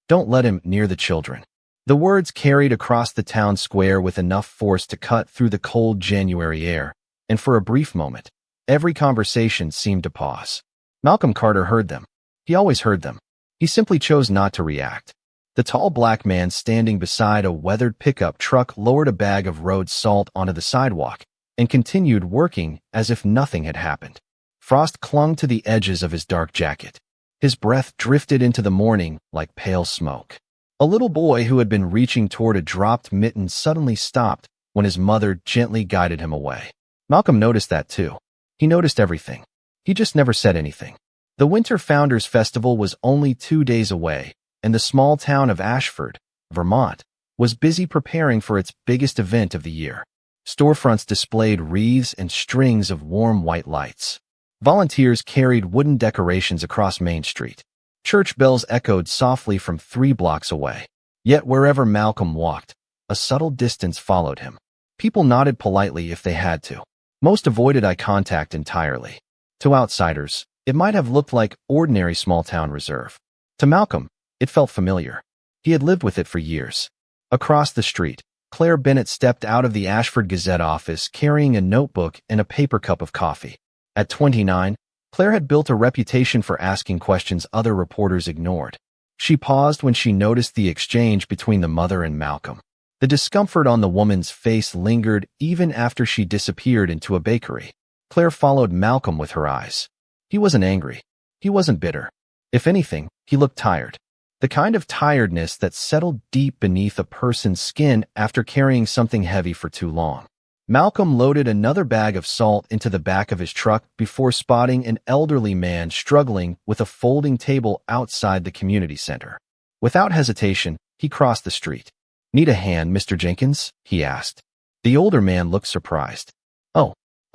"Don't let him near the children." The words carried across the town square with enough force to cut through the cold January air, and for a brief moment, every conversation seemed to pause. Malcolm Carter heard them. He always heard them. He simply chose not to react. The tall black man standing beside a weathered pickup truck lowered a bag of road salt onto the sidewalk and continued working as if nothing had happened. Frost clung to the edges of his dark jacket. His breath drifted into the morning like pale smoke. A little boy who had been reaching toward a dropped mitten suddenly stopped when his mother gently guided him away. Malcolm noticed that too. He noticed everything. He just never said anything. The Winter Founders Festival was only 2 days away, and the small town of Ashford, Vermont, was busy preparing for its biggest event of the year. Storefronts displayed wreaths and strings of warm white lights. Volunteers carried wooden decorations across Main Street. Church bells echoed softly from 3 blocks away. Yet wherever Malcolm walked, a subtle distance followed him. People nodded politely if they had to. Most avoided eye contact entirely. To outsiders, it might have looked like ordinary small-town reserve. To Malcolm, it felt familiar. He had lived with it for years. Across the street, Claire Bennett stepped out of the Ashford Gazette office carrying a notebook and a paper cup of coffee. At 29, Claire had built a reputation for asking questions other reporters ignored. She paused when she noticed the exchange between the mother and Malcolm. The discomfort on the woman's face lingered even after she disappeared into a bakery. Claire followed Malcolm with her eyes. He wasn't angry. He wasn't bitter. If anything, he looked tired. The kind of tiredness that settled deep beneath a person's skin after carrying something heavy for too long. Malcolm loaded another bag of salt into the back of his truck before spotting an elderly man struggling with a folding table outside the community center. Without hesitation, he crossed the street. "Need a hand, Mr. Jenkins?" he asked. The older man looked surprised. "Oh,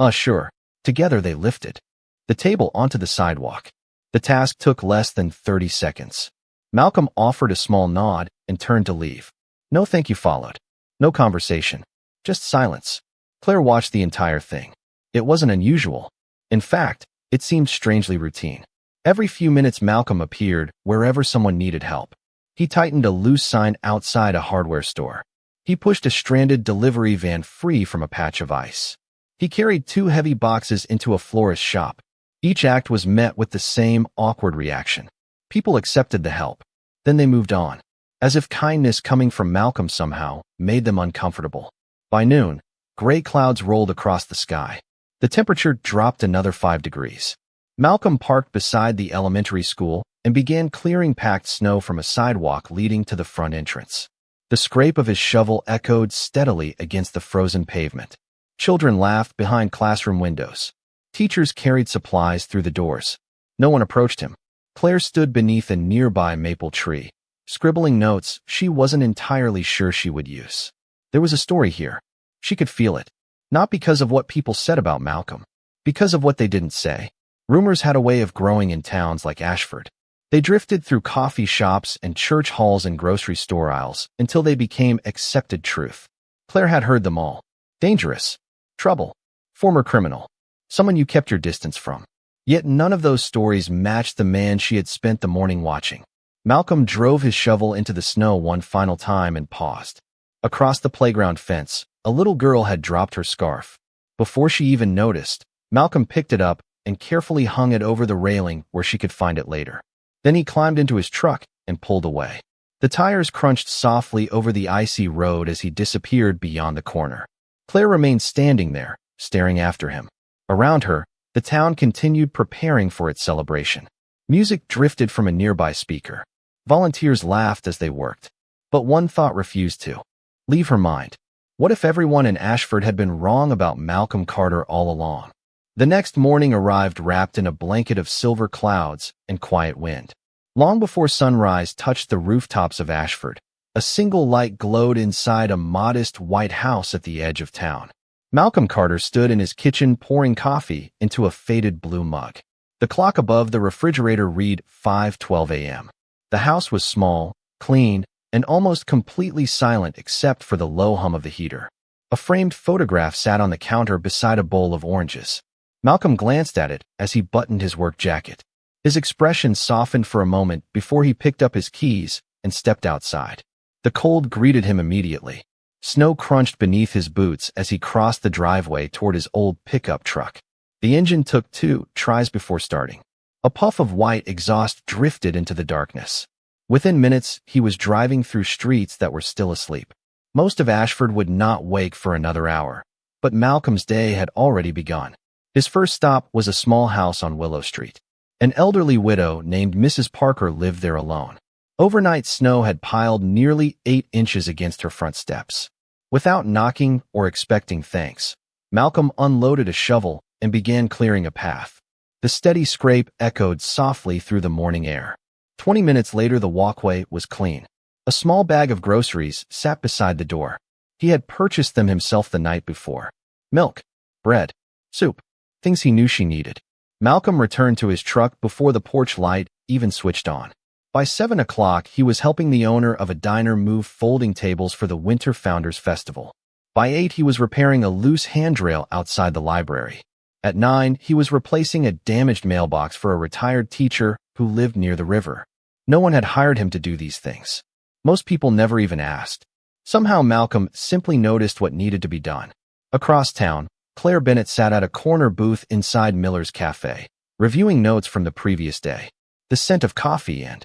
sure." Together they lifted the table onto the sidewalk. The task took less than 30 seconds. Malcolm offered a small nod and turned to leave. No thank you followed. No conversation. Just silence. Claire watched the entire thing. It wasn't unusual. In fact, it seemed strangely routine. Every few minutes Malcolm appeared wherever someone needed help. He tightened a loose sign outside a hardware store. He pushed a stranded delivery van free from a patch of ice. He carried 2 heavy boxes into a florist's shop. Each act was met with the same awkward reaction. People accepted the help. Then they moved on, as if kindness coming from Malcolm somehow made them uncomfortable. By noon, gray clouds rolled across the sky. The temperature dropped another 5 degrees. Malcolm parked beside the elementary school and began clearing packed snow from a sidewalk leading to the front entrance. The scrape of his shovel echoed steadily against the frozen pavement. Children laughed behind classroom windows. Teachers carried supplies through the doors. No one approached him. Claire stood beneath a nearby maple tree, scribbling notes she wasn't entirely sure she would use. There was a story here. She could feel it. Not because of what people said about Malcolm. Because of what they didn't say. Rumors had a way of growing in towns like Ashford. They drifted through coffee shops and church halls and grocery store aisles until they became accepted truth. Claire had heard them all. Dangerous. Trouble. Former criminal. Someone you kept your distance from. Yet none of those stories matched the man she had spent the morning watching. Malcolm drove his shovel into the snow one final time and paused. Across the playground fence, a little girl had dropped her scarf. Before she even noticed, Malcolm picked it up and carefully hung it over the railing where she could find it later. Then he climbed into his truck and pulled away. The tires crunched softly over the icy road as he disappeared beyond the corner. Claire remained standing there, staring after him. Around her, the town continued preparing for its celebration. Music drifted from a nearby speaker. Volunteers laughed as they worked. But one thought refused to leave her mind. What if everyone in Ashford had been wrong about Malcolm Carter all along? The next morning arrived wrapped in a blanket of silver clouds and quiet wind. Long before sunrise touched the rooftops of Ashford, a single light glowed inside a modest white house at the edge of town. Malcolm Carter stood in his kitchen pouring coffee into a faded blue mug. The clock above the refrigerator read 5:12 a.m. The house was small, clean, and almost completely silent except for the low hum of the heater. A framed photograph sat on the counter beside a bowl of oranges. Malcolm glanced at it as he buttoned his work jacket. His expression softened for a moment before he picked up his keys and stepped outside. The cold greeted him immediately. Snow crunched beneath his boots as he crossed the driveway toward his old pickup truck. The engine took 2 tries before starting. A puff of white exhaust drifted into the darkness. Within minutes, he was driving through streets that were still asleep. Most of Ashford would not wake for another hour, but Malcolm's day had already begun. His first stop was a small house on Willow Street. An elderly widow named Mrs. Parker lived there alone. Overnight snow had piled nearly 8 inches against her front steps. Without knocking or expecting thanks, Malcolm unloaded a shovel and began clearing a path. The steady scrape echoed softly through the morning air. 20 minutes later, the walkway was clean. A small bag of groceries sat beside the door. He had purchased them himself the night before. Milk, bread, soup, things he knew she needed. Malcolm returned to his truck before the porch light even switched on. By 7 o'clock, he was helping the owner of a diner move folding tables for the Winter Founders Festival. By 8, he was repairing a loose handrail outside the library. At 9, he was replacing a damaged mailbox for a retired teacher who lived near the river. No one had hired him to do these things. Most people never even asked. Somehow Malcolm simply noticed what needed to be done. Across town, Claire Bennett sat at a corner booth inside Miller's Cafe, reviewing notes from the previous day. The scent of coffee and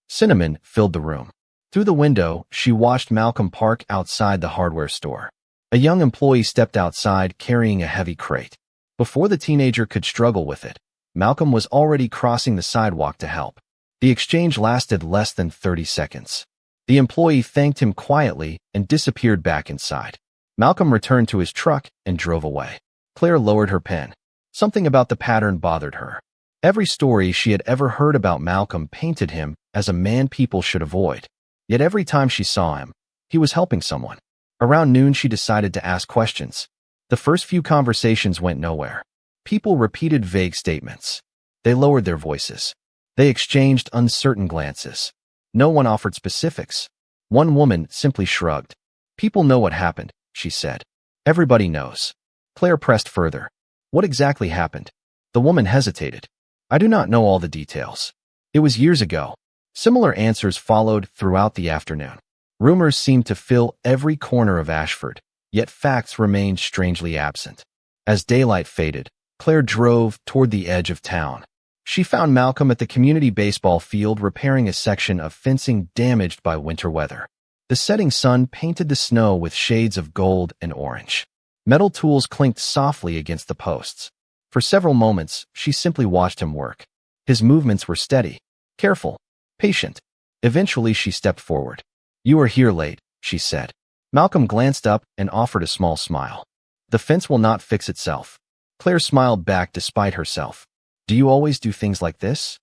cinnamon filled the room. Through the window, she watched Malcolm park outside the hardware store. A young employee stepped outside carrying a heavy crate. Before the teenager could struggle with it, Malcolm was already crossing the sidewalk to help. The exchange lasted less than 30 seconds. The employee thanked him quietly and disappeared back inside. Malcolm returned to his truck and drove away. Claire lowered her pen. Something about the pattern bothered her. Every story she had ever heard about Malcolm painted him as a man people should avoid. Yet every time she saw him, he was helping someone. Around noon, she decided to ask questions. The first few conversations went nowhere. People repeated vague statements. They lowered their voices. They exchanged uncertain glances. No one offered specifics. One woman simply shrugged. "People know what happened," she said. "Everybody knows." Claire pressed further. "What exactly happened?" The woman hesitated. "I do not know all the details. It was years ago." Similar answers followed throughout the afternoon. Rumors seemed to fill every corner of Ashford, yet facts remained strangely absent. As daylight faded, Claire drove toward the edge of town. She found Malcolm at the community baseball field repairing a section of fencing damaged by winter weather. The setting sun painted the snow with shades of gold and orange. Metal tools clinked softly against the posts. For several moments, she simply watched him work. His movements were steady, careful, patient. Eventually, she stepped forward. "You are here late," she said. Malcolm glanced up and offered a small smile. "The fence will not fix itself." Claire smiled back despite herself. "Do you always do things like this?"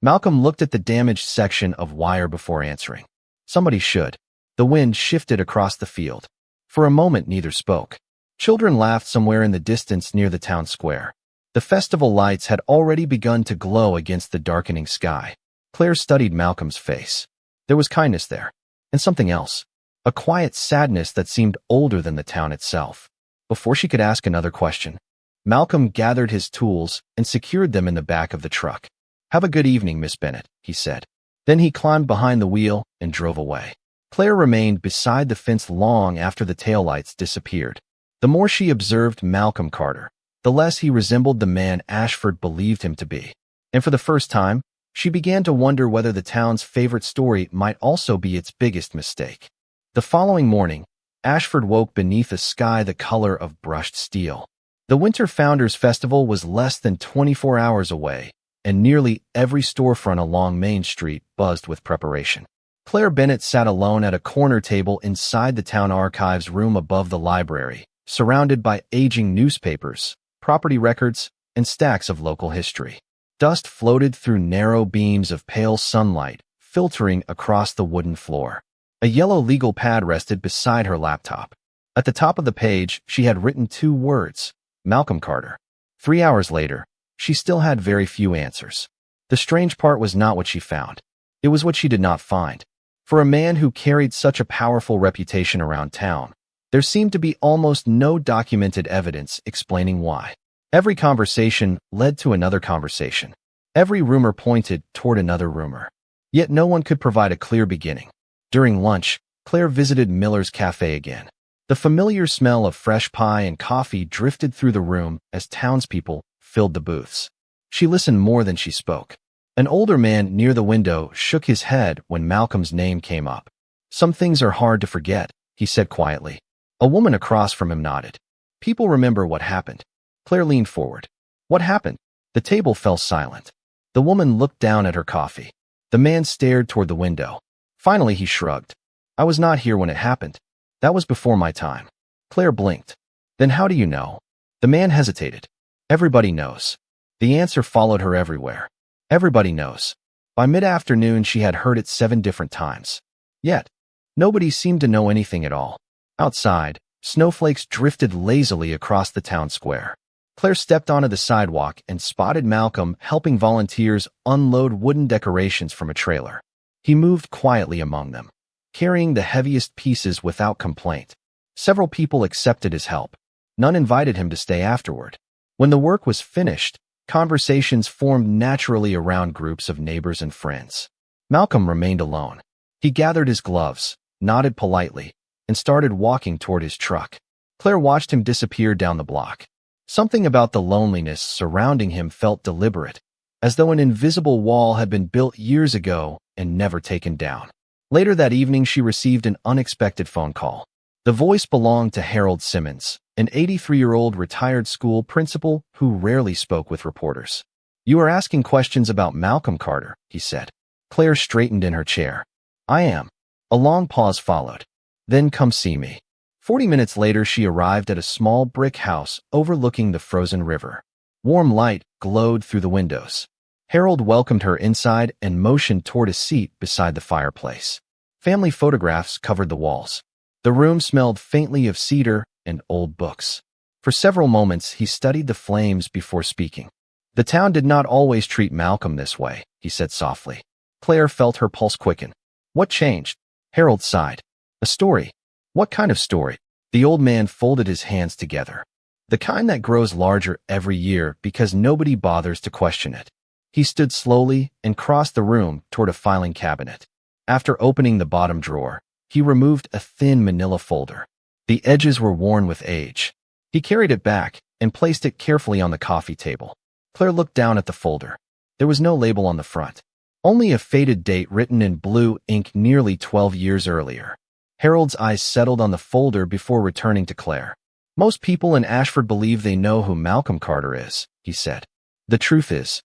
Malcolm looked at the damaged section of wire before answering. "Somebody should." The wind shifted across the field. For a moment, neither spoke. Children laughed somewhere in the distance near the town square. The festival lights had already begun to glow against the darkening sky. Claire studied Malcolm's face. There was kindness there, and something else. A quiet sadness that seemed older than the town itself. Before she could ask another question, Malcolm gathered his tools and secured them in the back of the truck. "Have a good evening, Miss Bennett," he said. Then he climbed behind the wheel and drove away. Claire remained beside the fence long after the taillights disappeared. The more she observed Malcolm Carter, the less he resembled the man Ashford believed him to be. And for the first time, she began to wonder whether the town's favorite story might also be its biggest mistake. The following morning, Ashford woke beneath a sky the color of brushed steel. The Winter Founders Festival was less than 24 hours away, and nearly every storefront along Main Street buzzed with preparation. Claire Bennett sat alone at a corner table inside the town archives room above the library, surrounded by aging newspapers, property records, and stacks of local history. Dust floated through narrow beams of pale sunlight, filtering across the wooden floor. A yellow legal pad rested beside her laptop. At the top of the page, she had written 2 words, Malcolm Carter. 3 hours later, she still had very few answers. The strange part was not what she found. It was what she did not find. For a man who carried such a powerful reputation around town, there seemed to be almost no documented evidence explaining why. Every conversation led to another conversation. Every rumor pointed toward another rumor. Yet no one could provide a clear beginning. During lunch, Claire visited Miller's cafe again. The familiar smell of fresh pie and coffee drifted through the room as townspeople filled the booths. She listened more than she spoke. An older man near the window shook his head when Malcolm's name came up. "Some things are hard to forget," he said quietly. A woman across from him nodded. "People remember what happened." Claire leaned forward. "What happened?" The table fell silent. The woman looked down at her coffee. The man stared toward the window. Finally, he shrugged. "I was not here when it happened. That was before my time." Claire blinked. "Then how do you know?" The man hesitated. "Everybody knows." The answer followed her everywhere. Everybody knows. By mid-afternoon, she had heard it 7 different times. Yet, nobody seemed to know anything at all. Outside, snowflakes drifted lazily across the town square. Claire stepped onto the sidewalk and spotted Malcolm helping volunteers unload wooden decorations from a trailer. He moved quietly among them, carrying the heaviest pieces without complaint. Several people accepted his help. None invited him to stay afterward. When the work was finished, conversations formed naturally around groups of neighbors and friends. Malcolm remained alone. He gathered his gloves, nodded politely, and started walking toward his truck. Claire watched him disappear down the block. Something about the loneliness surrounding him felt deliberate, as though an invisible wall had been built years ago and never taken down. Later that evening, she received an unexpected phone call. The voice belonged to Harold Simmons, an 83-year-old retired school principal who rarely spoke with reporters. "You are asking questions about Malcolm Carter," he said. Claire straightened in her chair. "I am." A long pause followed. "Then come see me." 40 minutes later, she arrived at a small brick house overlooking the frozen river. Warm light glowed through the windows. Harold welcomed her inside and motioned toward a seat beside the fireplace. Family photographs covered the walls. The room smelled faintly of cedar and old books. For several moments, he studied the flames before speaking. "The town did not always treat Malcolm this way," he said softly. Claire felt her pulse quicken. "What changed?" Harold sighed. "A story." "What kind of story?" The old man folded his hands together. "The kind that grows larger every year because nobody bothers to question it." He stood slowly and crossed the room toward a filing cabinet. After opening the bottom drawer, he removed a thin manila folder. The edges were worn with age. He carried it back and placed it carefully on the coffee table. Claire looked down at the folder. There was no label on the front, only a faded date written in blue ink nearly 12 years earlier. Harold's eyes settled on the folder before returning to Claire. "Most people in Ashford believe they know who Malcolm Carter is," he said. "The truth is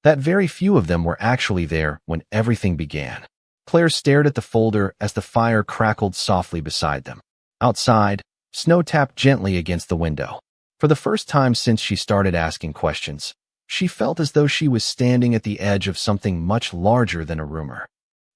that very few of them were actually there when everything began." Claire stared at the folder as the fire crackled softly beside them. Outside, snow tapped gently against the window. For the first time since she started asking questions, she felt as though she was standing at the edge of something much larger than a rumor.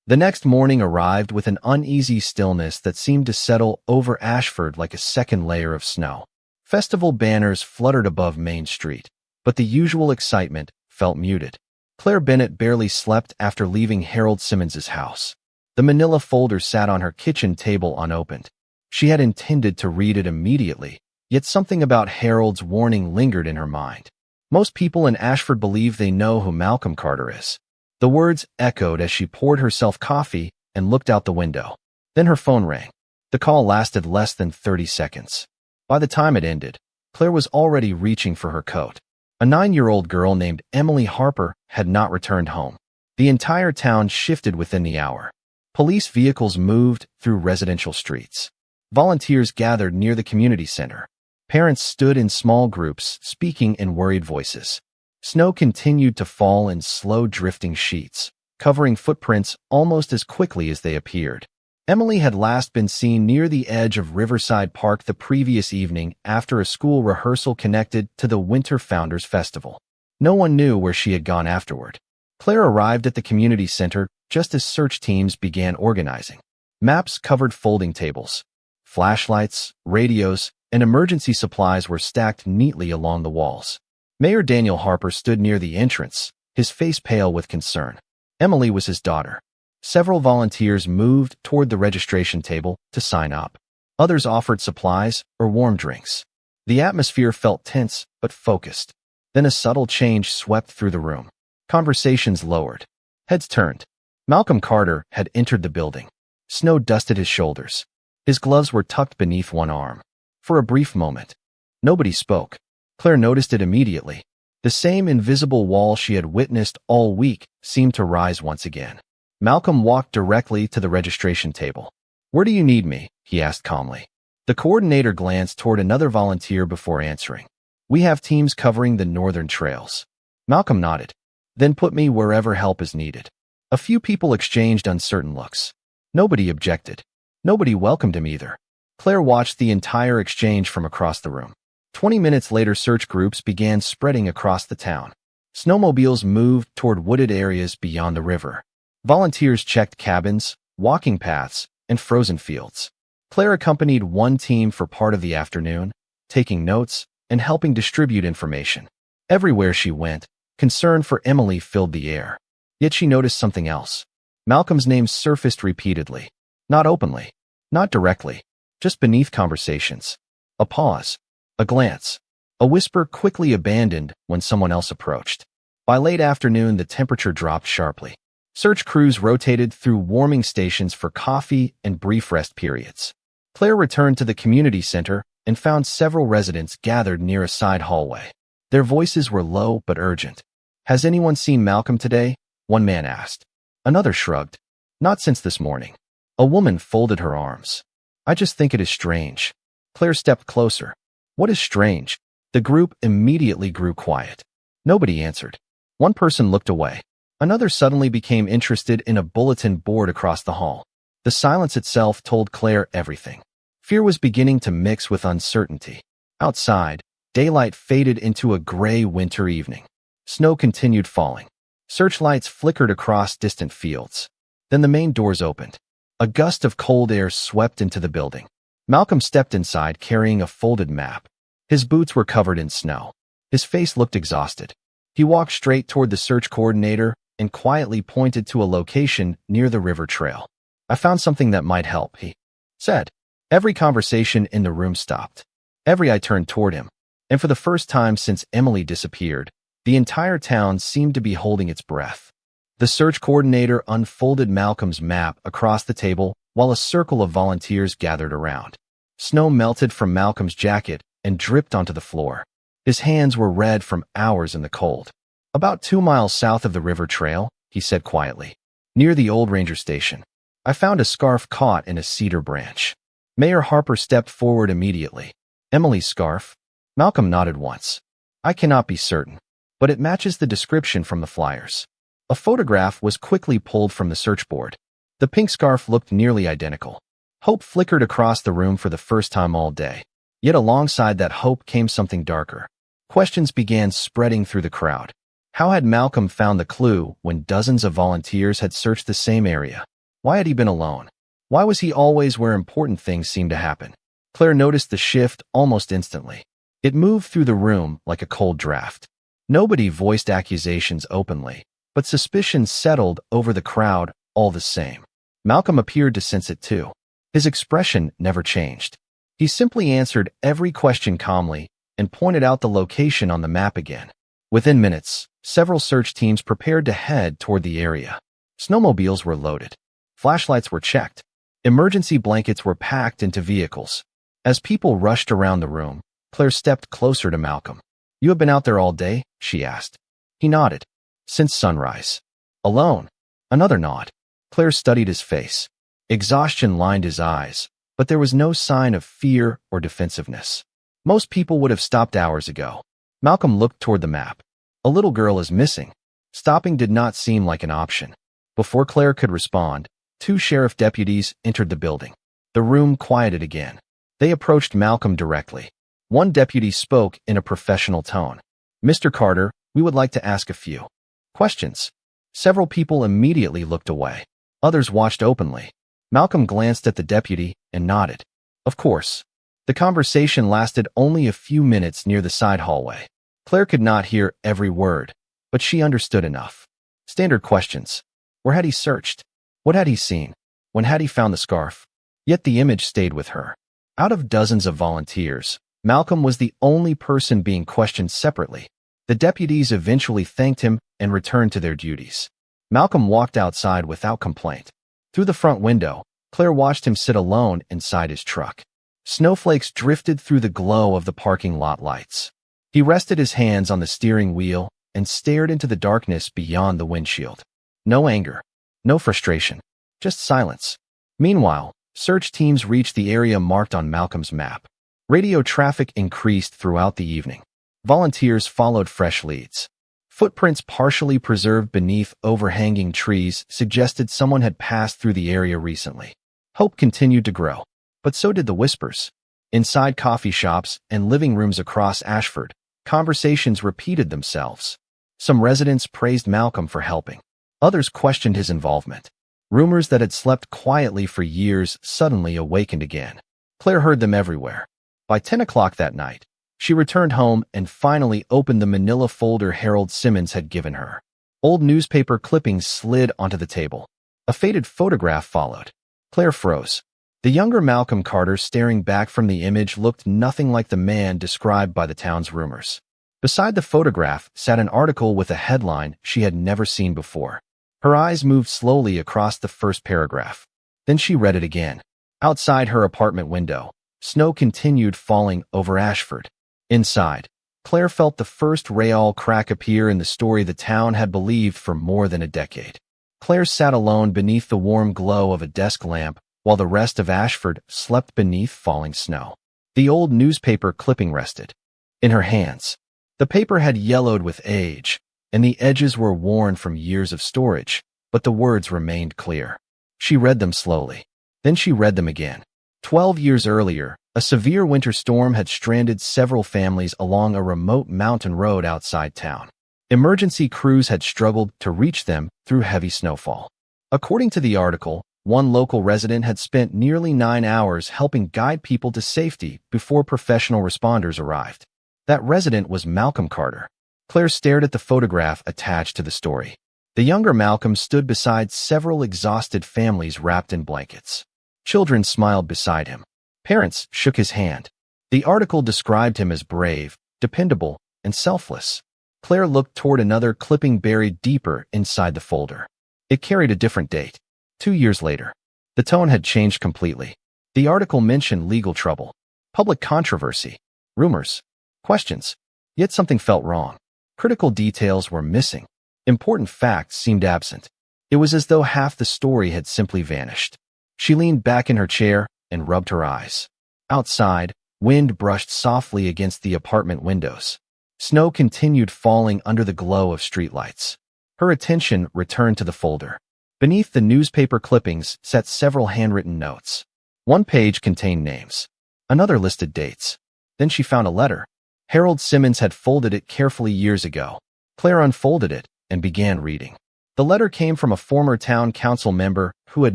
The next morning arrived with an uneasy stillness that seemed to settle over Ashford like a second layer of snow. Festival banners fluttered above Main Street, but the usual excitement felt muted. Claire Bennett barely slept after leaving Harold Simmons's house. The manila folder sat on her kitchen table unopened. She had intended to read it immediately, yet something about Harold's warning lingered in her mind. "Most people in Ashford believe they know who Malcolm Carter is." The words echoed as she poured herself coffee and looked out the window. Then her phone rang. The call lasted less than 30 seconds. By the time it ended, Claire was already reaching for her coat. A 9-year-old girl named Emily Harper had not returned home. The entire town shifted within the hour. Police vehicles moved through residential streets. Volunteers gathered near the community center. Parents stood in small groups, speaking in worried voices. Snow continued to fall in slow drifting sheets, covering footprints almost as quickly as they appeared. Emily had last been seen near the edge of Riverside Park the previous evening after a school rehearsal connected to the Winter Founders Festival. No one knew where she had gone afterward. Claire arrived at the community center just as search teams began organizing. Maps covered folding tables. Flashlights, radios, and emergency supplies were stacked neatly along the walls. Mayor Daniel Harper stood near the entrance, his face pale with concern. Emily was his daughter. Several volunteers moved toward the registration table to sign up. Others offered supplies or warm drinks. The atmosphere felt tense but focused. Then a subtle change swept through the room. Conversations lowered. Heads turned. Malcolm Carter had entered the building. Snow dusted his shoulders. His gloves were tucked beneath one arm. For a brief moment, nobody spoke. Claire noticed it immediately. The same invisible wall she had witnessed all week seemed to rise once again. Malcolm walked directly to the registration table. "Where do you need me?" he asked calmly. The coordinator glanced toward another volunteer before answering. "We have teams covering the northern trails." Malcolm nodded. "Then put me wherever help is needed." A few people exchanged uncertain looks. Nobody objected. Nobody welcomed him either. Claire watched the entire exchange from across the room. 20 minutes later, search groups began spreading across the town. Snowmobiles moved toward wooded areas beyond the river. Volunteers checked cabins, walking paths, and frozen fields. Claire accompanied one team for part of the afternoon, taking notes and helping distribute information. Everywhere she went, concern for Emily filled the air. Yet she noticed something else. Malcolm's name surfaced repeatedly. Not openly, not directly, just beneath conversations. A pause, a glance, a whisper quickly abandoned when someone else approached. By late afternoon, the temperature dropped sharply. Search crews rotated through warming stations for coffee and brief rest periods. Claire returned to the community center and found several residents gathered near a side hallway. Their voices were low but urgent. "Has anyone seen Malcolm today?" one man asked. Another shrugged. "Not since this morning." A woman folded her arms. "I just think it is strange." Claire stepped closer. "What is strange?" The group immediately grew quiet. Nobody answered. One person looked away. Another suddenly became interested in a bulletin board across the hall. The silence itself told Claire everything. Fear was beginning to mix with uncertainty. Outside, daylight faded into a gray winter evening. Snow continued falling. Searchlights flickered across distant fields. Then the main doors opened. A gust of cold air swept into the building. Malcolm stepped inside carrying a folded map. His boots were covered in snow. His face looked exhausted. He walked straight toward the search coordinator and quietly pointed to a location near the river trail. "I found something that might help," he said. Every conversation in the room stopped. Every eye turned toward him. And for the first time since Emily disappeared, the entire town seemed to be holding its breath. The search coordinator unfolded Malcolm's map across the table while a circle of volunteers gathered around. Snow melted from Malcolm's jacket and dripped onto the floor. His hands were red from hours in the cold. "About 2 miles south of the river trail," he said quietly, "near the old ranger station. I found a scarf caught in a cedar branch." Mayor Harper stepped forward immediately. "Emily's scarf?" Malcolm nodded once. "I cannot be certain, but it matches the description from the flyers." A photograph was quickly pulled from the search board. The pink scarf looked nearly identical. Hope flickered across the room for the first time all day. Yet alongside that hope came something darker. Questions began spreading through the crowd. How had Malcolm found the clue when dozens of volunteers had searched the same area? Why had he been alone? Why was he always where important things seemed to happen? Claire noticed the shift almost instantly. It moved through the room like a cold draft. Nobody voiced accusations openly, but suspicion settled over the crowd all the same. Malcolm appeared to sense it too. His expression never changed. He simply answered every question calmly and pointed out the location on the map again. Within minutes, several search teams prepared to head toward the area. Snowmobiles were loaded. Flashlights were checked. Emergency blankets were packed into vehicles. As people rushed around the room, Claire stepped closer to Malcolm. "You have been out there all day?" she asked. He nodded. "Since sunrise." "Alone?" Another nod. Claire studied his face. Exhaustion lined his eyes, but there was no sign of fear or defensiveness. Most people would have stopped hours ago. Malcolm looked toward the map. "A little girl is missing." Stopping did not seem like an option. Before Claire could respond, 2 sheriff deputies entered the building. The room quieted again. They approached Malcolm directly. One deputy spoke in a professional tone. "Mr. Carter, we would like to ask a few questions." Several people immediately looked away. Others watched openly. Malcolm glanced at the deputy and nodded. "Of course." The conversation lasted only a few minutes near the side hallway. Claire could not hear every word, but she understood enough. Standard questions. Where had he searched? What had he seen? When had he found the scarf? Yet the image stayed with her. Out of dozens of volunteers, Malcolm was the only person being questioned separately. The deputies eventually thanked him and returned to their duties. Malcolm walked outside without complaint. Through the front window, Claire watched him sit alone inside his truck. Snowflakes drifted through the glow of the parking lot lights. He rested his hands on the steering wheel and stared into the darkness beyond the windshield. No anger, no frustration, just silence. Meanwhile, search teams reached the area marked on Malcolm's map. Radio traffic increased throughout the evening. Volunteers followed fresh leads. Footprints partially preserved beneath overhanging trees suggested someone had passed through the area recently. Hope continued to grow, but so did the whispers. Inside coffee shops and living rooms across Ashford, conversations repeated themselves. Some residents praised Malcolm for helping. Others questioned his involvement. Rumors that had slept quietly for years suddenly awakened again. Claire heard them everywhere. By 10 o'clock that night, she returned home and finally opened the manila folder Harold Simmons had given her. Old newspaper clippings slid onto the table. A faded photograph followed. Claire froze. The younger Malcolm Carter staring back from the image looked nothing like the man described by the town's rumors. Beside the photograph sat an article with a headline she had never seen before. Her eyes moved slowly across the first paragraph. Then she read it again. Outside her apartment window, snow continued falling over Ashford. Inside, Claire felt the first real crack appear in the story the town had believed for more than a decade. Claire sat alone beneath the warm glow of a desk lamp while the rest of Ashford slept beneath falling snow. The old newspaper clipping rested in her hands. The paper had yellowed with age, and the edges were worn from years of storage, but the words remained clear. She read them slowly. Then she read them again. 12 years earlier, a severe winter storm had stranded several families along a remote mountain road outside town. Emergency crews had struggled to reach them through heavy snowfall. According to the article, one local resident had spent nearly 9 hours helping guide people to safety before professional responders arrived. That resident was Malcolm Carter. Claire stared at the photograph attached to the story. The younger Malcolm stood beside several exhausted families wrapped in blankets. Children smiled beside him. Parents shook his hand. The article described him as brave, dependable, and selfless. Claire looked toward another clipping buried deeper inside the folder. It carried a different date. 2 years later. The tone had changed completely. The article mentioned legal trouble, public controversy, rumors, questions. Yet something felt wrong. Critical details were missing. Important facts seemed absent. It was as though half the story had simply vanished. She leaned back in her chair and rubbed her eyes. Outside, wind brushed softly against the apartment windows. Snow continued falling under the glow of streetlights. Her attention returned to the folder. Beneath the newspaper clippings sat several handwritten notes. One page contained names. Another listed dates. Then she found a letter. Harold Simmons had folded it carefully years ago. Claire unfolded it and began reading. The letter came from a former town council member who had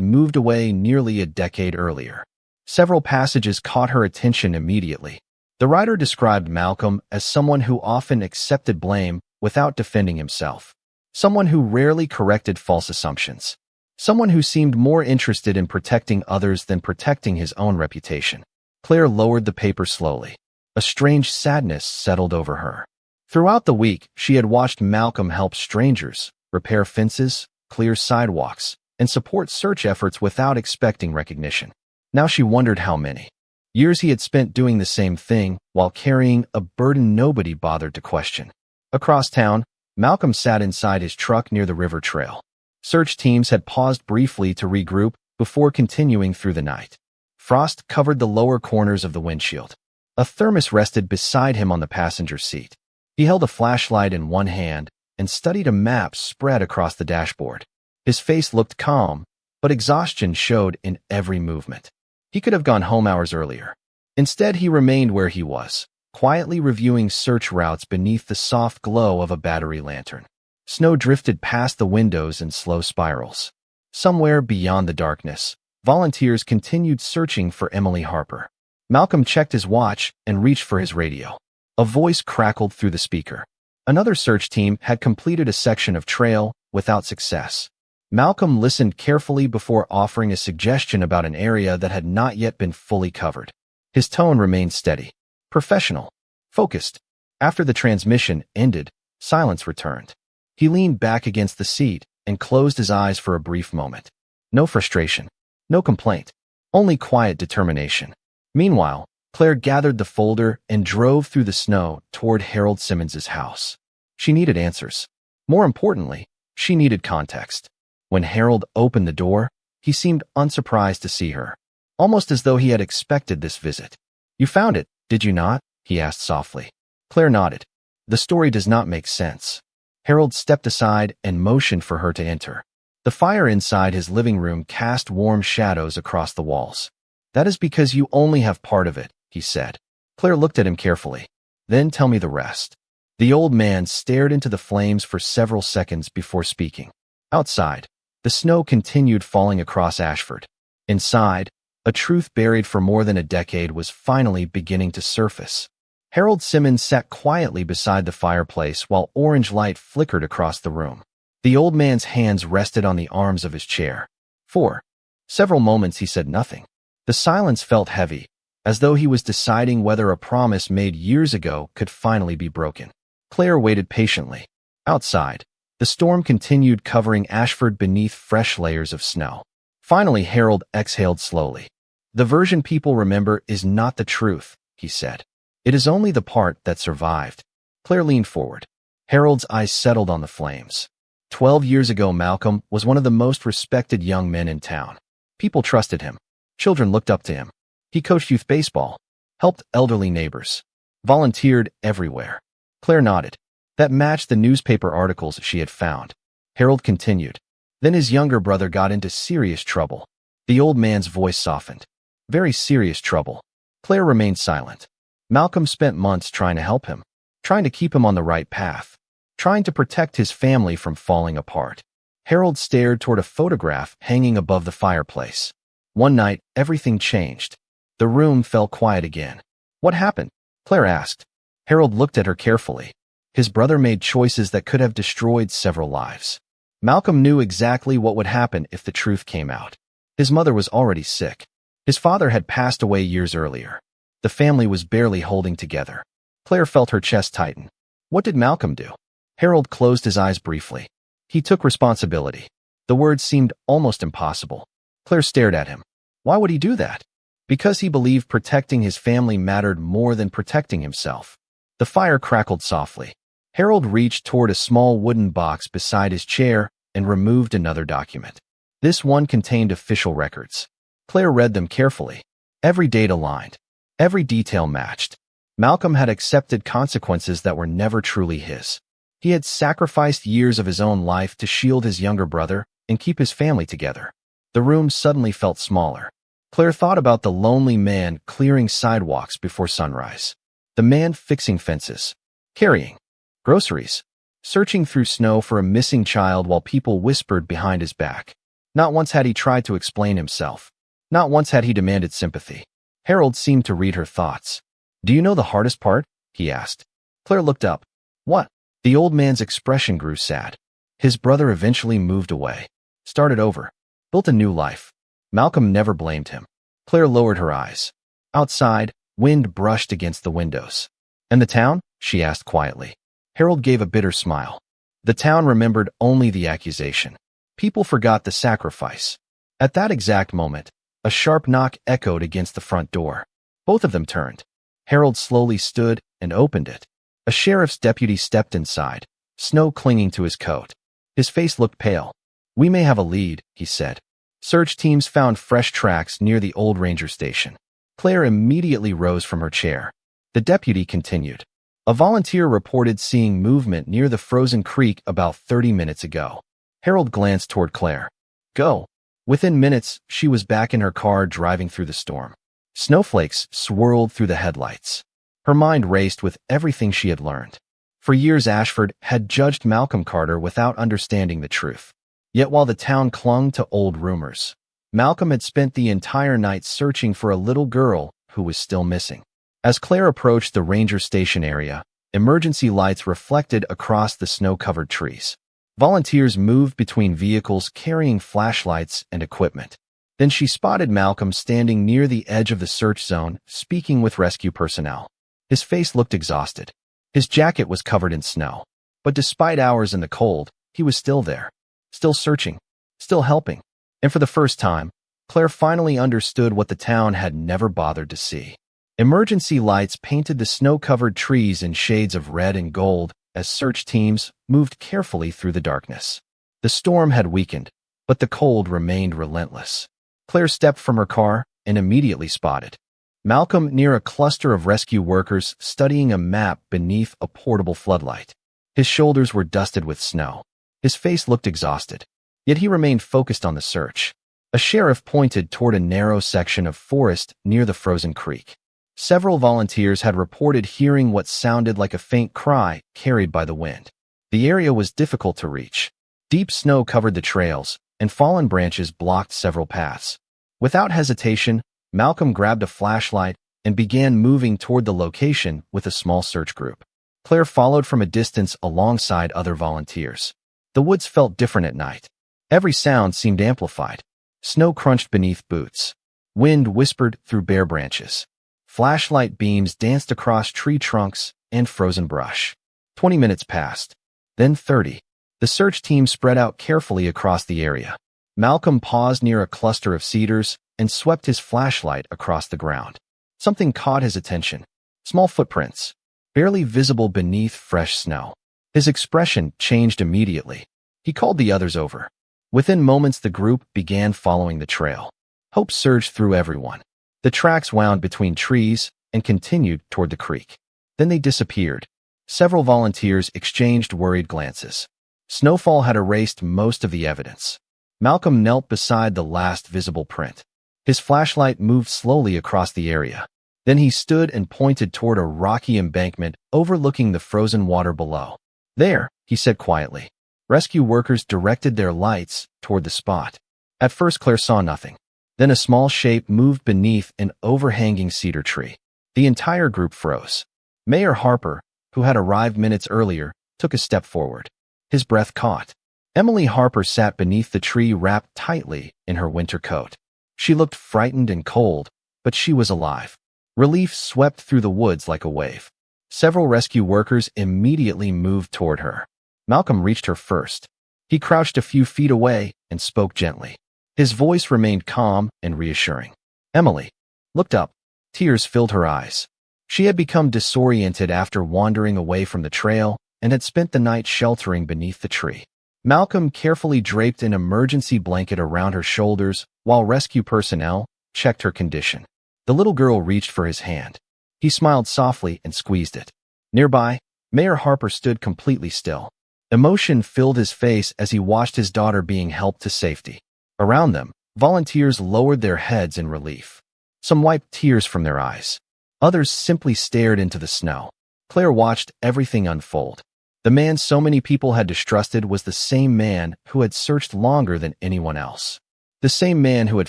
moved away nearly a decade earlier. Several passages caught her attention immediately. The writer described Malcolm as someone who often accepted blame without defending himself. Someone who rarely corrected false assumptions. Someone who seemed more interested in protecting others than protecting his own reputation. Claire lowered the paper slowly. A strange sadness settled over her. Throughout the week, she had watched Malcolm help strangers, repair fences, clear sidewalks, and support search efforts without expecting recognition. Now she wondered how many years he had spent doing the same thing while carrying a burden nobody bothered to question. Across town, Malcolm sat inside his truck near the river trail. Search teams had paused briefly to regroup before continuing through the night. Frost covered the lower corners of the windshield. A thermos rested beside him on the passenger seat. He held a flashlight in one hand and studied a map spread across the dashboard. His face looked calm, but exhaustion showed in every movement. He could have gone home hours earlier. Instead, he remained where he was, quietly reviewing search routes beneath the soft glow of a battery lantern. Snow drifted past the windows in slow spirals. Somewhere beyond the darkness, volunteers continued searching for Emily Harper. Malcolm checked his watch and reached for his radio. A voice crackled through the speaker. Another search team had completed a section of trail without success. Malcolm listened carefully before offering a suggestion about an area that had not yet been fully covered. His tone remained steady, professional, focused. After the transmission ended, silence returned. He leaned back against the seat and closed his eyes for a brief moment. No frustration, No complaint. Only quiet determination. Meanwhile, Claire gathered the folder and drove through the snow toward Harold Simmons's house. She needed answers. More importantly, she needed context. When Harold opened the door, he seemed unsurprised to see her, almost as though he had expected this visit. "You found it, did you not?" he asked softly. Claire nodded. "The story does not make sense." Harold stepped aside and motioned for her to enter. The fire inside his living room cast warm shadows across the walls. "That is because you only have part of it," he said. Claire looked at him carefully. "Then tell me the rest." The old man stared into the flames for several seconds before speaking. Outside, the snow continued falling across Ashford. Inside, a truth buried for more than a decade was finally beginning to surface. Harold Simmons sat quietly beside the fireplace while orange light flickered across the room. The old man's hands rested on the arms of his chair. For several moments he said nothing. The silence felt heavy, as though he was deciding whether a promise made years ago could finally be broken. Claire waited patiently. Outside, the storm continued covering Ashford beneath fresh layers of snow. Finally, Harold exhaled slowly. "The version people remember is not the truth," he said. "It is only the part that survived." Claire leaned forward. Harold's eyes settled on the flames. 12 years ago, Malcolm was one of the most respected young men in town. People trusted him. Children looked up to him. He coached youth baseball, helped elderly neighbors, volunteered everywhere. Claire nodded. That matched the newspaper articles she had found. Harold continued. Then his younger brother got into serious trouble. The old man's voice softened. Very serious trouble. Claire remained silent. Malcolm spent months trying to help him, trying to keep him on the right path, trying to protect his family from falling apart. Harold stared toward a photograph hanging above the fireplace. One night, everything changed. The room fell quiet again. "What happened?" Claire asked. Harold looked at her carefully. His brother made choices that could have destroyed several lives. Malcolm knew exactly what would happen if the truth came out. His mother was already sick. His father had passed away years earlier. The family was barely holding together. Claire felt her chest tighten. What did Malcolm do? Harold closed his eyes briefly. He took responsibility. The words seemed almost impossible. Claire stared at him. Why would he do that? Because he believed protecting his family mattered more than protecting himself. The fire crackled softly. Harold reached toward a small wooden box beside his chair and removed another document. This one contained official records. Claire read them carefully. Every date aligned. Every detail matched. Malcolm had accepted consequences that were never truly his. He had sacrificed years of his own life to shield his younger brother and keep his family together. The room suddenly felt smaller. Claire thought about the lonely man clearing sidewalks before sunrise. The man fixing fences, carrying groceries, searching through snow for a missing child while people whispered behind his back. Not once had he tried to explain himself. Not once had he demanded sympathy. Harold seemed to read her thoughts. "Do you know the hardest part?" he asked. Claire looked up. "What?" The old man's expression grew sad. His brother eventually moved away, started over, built a new life. Malcolm never blamed him. Claire lowered her eyes. Outside, wind brushed against the windows. "And the town?" she asked quietly. Harold gave a bitter smile. The town remembered only the accusation. People forgot the sacrifice. At that exact moment, a sharp knock echoed against the front door. Both of them turned. Harold slowly stood and opened it. A sheriff's deputy stepped inside, snow clinging to his coat. His face looked pale. "We may have a lead," he said. Search teams found fresh tracks near the old ranger station. Claire immediately rose from her chair. The deputy continued. "A volunteer reported seeing movement near the frozen creek about 30 minutes ago." Harold glanced toward Claire. "Go." Within minutes, she was back in her car driving through the storm. Snowflakes swirled through the headlights. Her mind raced with everything she had learned. For years, Ashford had judged Malcolm Carter without understanding the truth. Yet while the town clung to old rumors, Malcolm had spent the entire night searching for a little girl who was still missing. As Claire approached the ranger station area, emergency lights reflected across the snow-covered trees. Volunteers moved between vehicles carrying flashlights and equipment. Then she spotted Malcolm standing near the edge of the search zone, speaking with rescue personnel. His face looked exhausted. His jacket was covered in snow. But despite hours in the cold, he was still there. Still searching. Still helping. And for the first time, Claire finally understood what the town had never bothered to see. Emergency lights painted the snow-covered trees in shades of red and gold as search teams moved carefully through the darkness. The storm had weakened, but the cold remained relentless. Claire stepped from her car and immediately spotted Malcolm near a cluster of rescue workers studying a map beneath a portable floodlight. His shoulders were dusted with snow. His face looked exhausted, yet he remained focused on the search. A sheriff pointed toward a narrow section of forest near the frozen creek. Several volunteers had reported hearing what sounded like a faint cry carried by the wind. The area was difficult to reach. Deep snow covered the trails, and fallen branches blocked several paths. Without hesitation, Malcolm grabbed a flashlight and began moving toward the location with a small search group. Claire followed from a distance alongside other volunteers. The woods felt different at night. Every sound seemed amplified. Snow crunched beneath boots. Wind whispered through bare branches. Flashlight beams danced across tree trunks and frozen brush. 20 minutes passed. Then 30. The search team spread out carefully across the area. Malcolm paused near a cluster of cedars and swept his flashlight across the ground. Something caught his attention. Small footprints, barely visible beneath fresh snow. His expression changed immediately. He called the others over. Within moments, the group began following the trail. Hope surged through everyone. The tracks wound between trees and continued toward the creek. Then they disappeared. Several volunteers exchanged worried glances. Snowfall had erased most of the evidence. Malcolm knelt beside the last visible print. His flashlight moved slowly across the area. Then he stood and pointed toward a rocky embankment overlooking the frozen water below. "There," he said quietly. Rescue workers directed their lights toward the spot. At first, Claire saw nothing. Then a small shape moved beneath an overhanging cedar tree. The entire group froze. Mayor Harper, who had arrived minutes earlier, took a step forward. His breath caught. Emily Harper sat beneath the tree wrapped tightly in her winter coat. She looked frightened and cold, but she was alive. Relief swept through the woods like a wave. Several rescue workers immediately moved toward her. Malcolm reached her first. He crouched a few feet away and spoke gently. His voice remained calm and reassuring. Emily looked up. Tears filled her eyes. She had become disoriented after wandering away from the trail and had spent the night sheltering beneath the tree. Malcolm carefully draped an emergency blanket around her shoulders while rescue personnel checked her condition. The little girl reached for his hand. He smiled softly and squeezed it. Nearby, Mayor Harper stood completely still. Emotion filled his face as he watched his daughter being helped to safety. Around them, volunteers lowered their heads in relief. Some wiped tears from their eyes. Others simply stared into the snow. Claire watched everything unfold. The man so many people had distrusted was the same man who had searched longer than anyone else. The same man who had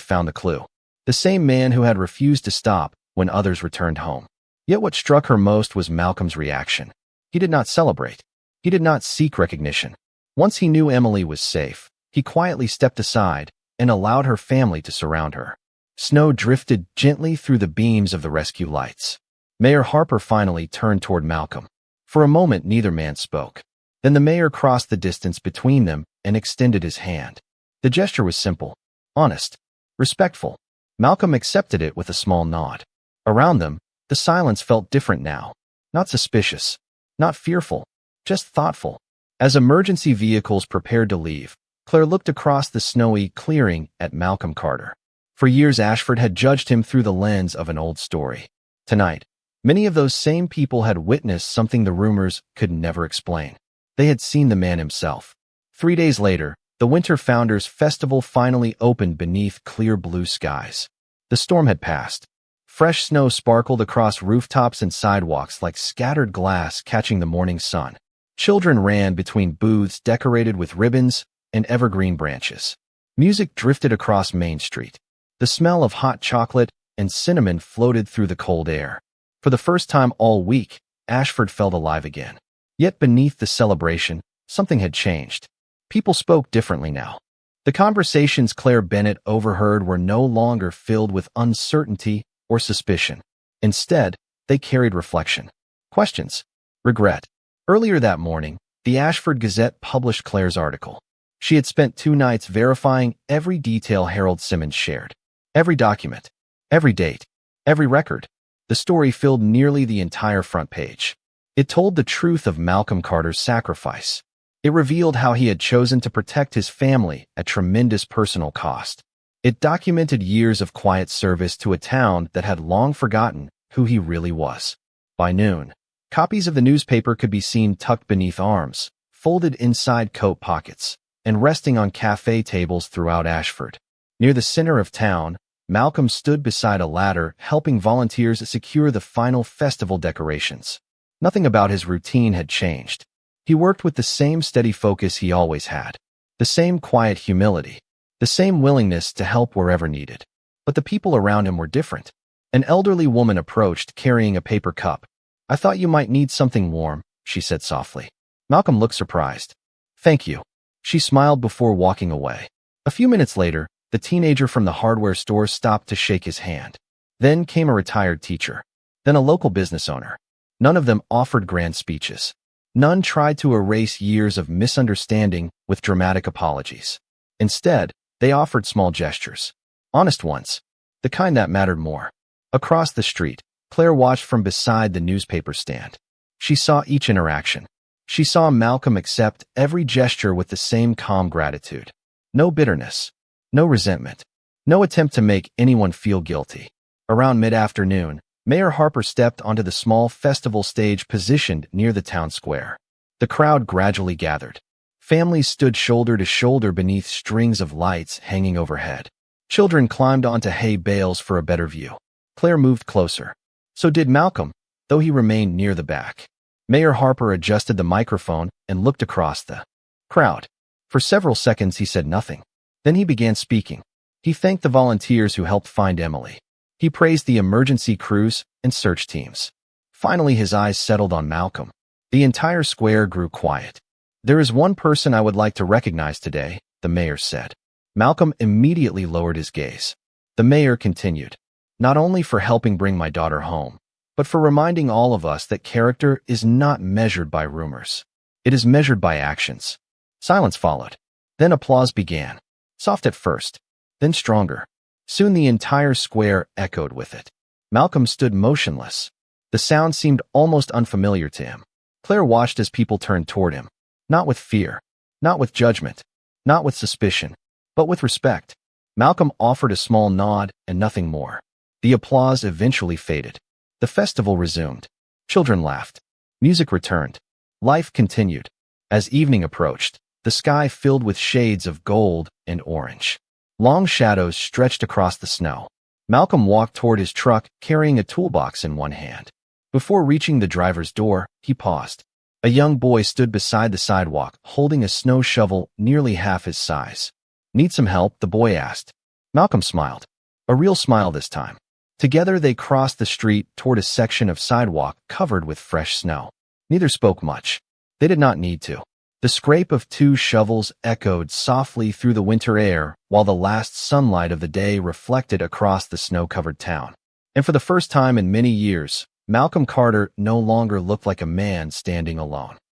found the clue. The same man who had refused to stop when others returned home. Yet what struck her most was Malcolm's reaction. He did not celebrate. He did not seek recognition. Once he knew Emily was safe, he quietly stepped aside and allowed her family to surround her. Snow drifted gently through the beams of the rescue lights. Mayor Harper finally turned toward Malcolm. For a moment, neither man spoke. Then the mayor crossed the distance between them and extended his hand. The gesture was simple, honest, respectful. Malcolm accepted it with a small nod. Around them, the silence felt different now. Not suspicious, not fearful, just thoughtful. As emergency vehicles prepared to leave, Claire looked across the snowy clearing at Malcolm Carter. For years, Ashford had judged him through the lens of an old story. Tonight, many of those same people had witnessed something the rumors could never explain. They had seen the man himself. 3 days later, the Winter Founders Festival finally opened beneath clear blue skies. The storm had passed. Fresh snow sparkled across rooftops and sidewalks like scattered glass catching the morning sun. Children ran between booths decorated with ribbons and evergreen branches. Music drifted across Main Street. The smell of hot chocolate and cinnamon floated through the cold air. For the first time all week, Ashford felt alive again. Yet beneath the celebration, something had changed. People spoke differently now. The conversations Claire Bennett overheard were no longer filled with uncertainty or suspicion. Instead, they carried reflection, questions, regret. Earlier that morning, the Ashford Gazette published Claire's article. She had spent 2 nights verifying every detail Harold Simmons shared. Every document, every date, every record. The story filled nearly the entire front page. It told the truth of Malcolm Carter's sacrifice. It revealed how he had chosen to protect his family at tremendous personal cost. It documented years of quiet service to a town that had long forgotten who he really was. By noon, copies of the newspaper could be seen tucked beneath arms, folded inside coat pockets, and resting on cafe tables throughout Ashford. Near the center of town, Malcolm stood beside a ladder helping volunteers secure the final festival decorations. Nothing about his routine had changed. He worked with the same steady focus he always had, the same quiet humility, the same willingness to help wherever needed. But the people around him were different. An elderly woman approached, carrying a paper cup. "I thought you might need something warm," she said softly. Malcolm looked surprised. "Thank you." She smiled before walking away. A few minutes later, the teenager from the hardware store stopped to shake his hand. Then came a retired teacher. Then a local business owner. None of them offered grand speeches. None tried to erase years of misunderstanding with dramatic apologies. Instead, they offered small gestures. Honest ones. The kind that mattered more. Across the street, Claire watched from beside the newspaper stand. She saw each interaction. She saw Malcolm accept every gesture with the same calm gratitude. No bitterness. No resentment. No attempt to make anyone feel guilty. Around mid-afternoon, Mayor Harper stepped onto the small festival stage positioned near the town square. The crowd gradually gathered. Families stood shoulder to shoulder beneath strings of lights hanging overhead. Children climbed onto hay bales for a better view. Claire moved closer. So did Malcolm, though he remained near the back. Mayor Harper adjusted the microphone and looked across the crowd. For several seconds he said nothing. Then he began speaking. He thanked the volunteers who helped find Emily. He praised the emergency crews and search teams. Finally, his eyes settled on Malcolm. The entire square grew quiet. "There is one person I would like to recognize today," the mayor said. Malcolm immediately lowered his gaze. The mayor continued, "Not only for helping bring my daughter home, but for reminding all of us that character is not measured by rumors. It is measured by actions." Silence followed. Then applause began. Soft at first, then stronger. Soon the entire square echoed with it. Malcolm stood motionless. The sound seemed almost unfamiliar to him. Claire watched as people turned toward him. Not with fear, not with judgment, not with suspicion, but with respect. Malcolm offered a small nod and nothing more. The applause eventually faded. The festival resumed. Children laughed. Music returned. Life continued. As evening approached, the sky filled with shades of gold and orange. Long shadows stretched across the snow. Malcolm walked toward his truck, carrying a toolbox in one hand. Before reaching the driver's door, he paused. A young boy stood beside the sidewalk, holding a snow shovel nearly half his size. "Need some help?" the boy asked. Malcolm smiled. A real smile this time. Together they crossed the street toward a section of sidewalk covered with fresh snow. Neither spoke much. They did not need to. The scrape of two shovels echoed softly through the winter air, while the last sunlight of the day reflected across the snow-covered town. And for the first time in many years, Malcolm Carter no longer looked like a man standing alone.